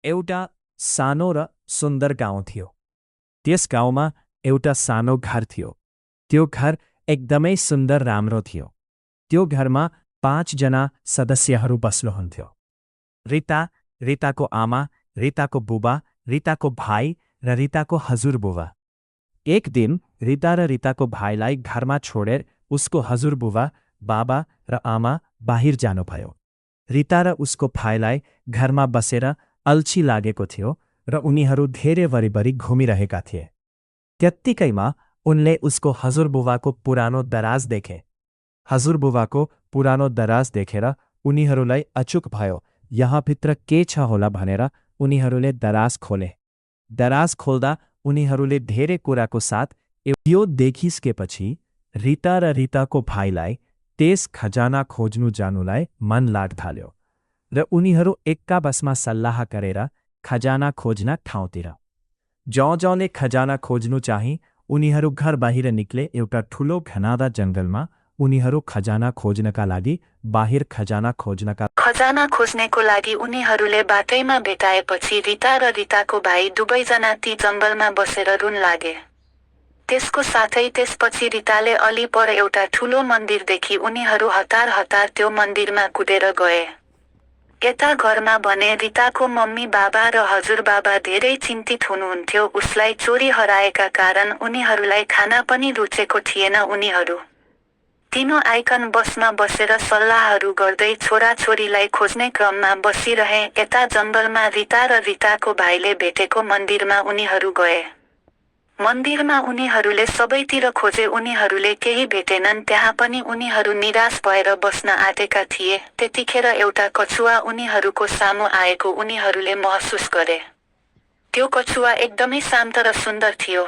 एउटा सानो र सुन्दर गाउँ थियो। त्यस गाउँमा एउटा सानो घर थियो। त्यो घर एकदमै सुन्दर राम्रो थियो। त्यो घरमा 5 जना सदस्यहरू बस्नुहुन्थ्यो। रिता, रिताको आमा, रिताको बुबा, रिताको भाइ र रिताको हजुरबुबा। एक दिन रिता र रिताको भाइलाई घरमा छोडेर उसको हजुरबुबा, बाबा र आमा बाहिर जानुभयो। रिता र उसको भाइलाई घरमा बसेर अल्छी लागेको थियो र उनीहरू धेरै वरिपरि घुमिरहेका थिए। त्यत्तिकैमा उनले उसको हजुरबुबाको पुरानो दराज देखे। हजुरबुबाको पुरानो दराज देखेर उनीहरूलाई अचुक भयो। यहाँभित्र के छ होला भनेर उनीहरूले दराज खोले। दराज खोल्दा उनीहरूले धेरै कुराको साथ यो देखिसकेपछि रिता र रिताको भाइलाई त्यस खजाना खोज्नु जानुलाई मन लाग्थाल्यो र उनीहरू एक्काबसमा सल्लाह गरेर खजाना खोज्न ठाउँतिर। जौले खजाना खोज्नु चाहिँ उनीहरू घर बाहिर निक्ले। एउटा ठुलो घनादा जङ्गलमा उनीहरू खजाना खोज्नका लागि खजाना खोज्नेको लागि उनीहरूले बाटैमा भेटाएपछि रिता र रिताको भाइ दुवैजना ती जङ्गलमा बसेर रुन लागे। त्यसको साथै त्यसपछि रिताले अलि पर एउटा ठुलो मन्दिर देखी उनीहरू हतार हतार त्यो मन्दिरमा कुदेर गए। यता घरमा भने रिताको मम्मी बाबा र हजुरबाबा धेरै चिन्तित हुनुहुन्थ्यो। उसलाई चोरी हराएका कारण उनीहरूलाई खाना पनि रुचेको थिएन। उनीहरू तीनों आइकन बसमा बसेर सल्लाहहरू गर्दै छोराछोरीलाई खोज्ने क्रममा बसिरहे। यता जङ्गलमा रिता र रिताको भाइले भेटेको मन्दिरमा उनीहरू गए। मन्दिरमा उनीहरूले सबैतिर खोजे, उनीहरूले केही भेटेनन्। त्यहाँ पनि उनीहरू निराश भएर बस्न आँटेका थिए। त्यतिखेर एउटा कछुवा उनीहरूको सामु आएको उनीहरूले महसुस गरे। त्यो कछुवा एकदमै शान्त र सुन्दर थियो।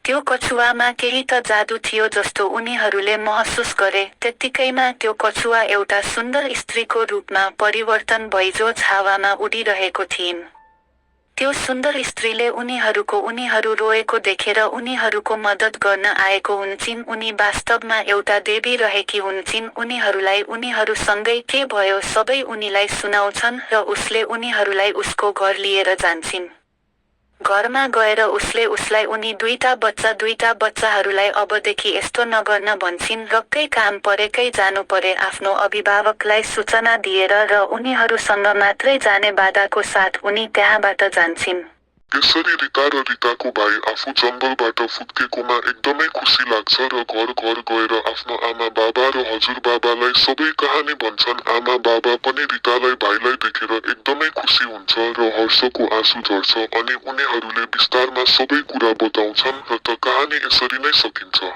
त्यो कछुवामा केही त जादु थियो जस्तो उनीहरूले महसुस गरे। त्यत्तिकैमा त्यो कछुवा एउटा सुन्दर स्त्रीको रूपमा परिवर्तन भइजो हावामा उडिरहेको थिइन्। त्यो सुन्दर स्त्रीले उनीहरू रोएको देखेर उनीहरूको मद्दत गर्न आएको हुन्छन्। उनी वास्तवमा एउटा देवी रहेकी हुन्छन्। उनीहरूलाई उनीहरूसँगै के भयो सबै उनीलाई सुनाउँछन् र उसले उनीहरूलाई उसको घर लिएर जान्छन्। घरमा गएर उसले उसलाई उनी दुईटा बच्चाहरूलाई अबदेखि यस्तो नगर्न भन्छन्। रक्कै काम परेकै जानु परे आफ्नो अभिभावकलाई सूचना दिएर र उनीहरूसँग मात्रै जाने बाधाको साथ उनी त्यहाँबाट जान्छन्। यसरी रिता र रिताको भाइ आफू जङ्गलबाट फुत्केकोमा एकदमै खुसी लाग्छ र घर घर गएर आफ्नो आमा बाबा र हजुरबाबालाई सबै कहानी भन्छन्। आमा बाबा पनि रितालाई भाइलाई देखेर एकदमै खुसी हुन्छ र हर्षको आँसु झर्छ अनि उनीहरूले विस्तारमा सबै कुरा बताउँछन् र त कहानी यसरी नै सकिन्छ।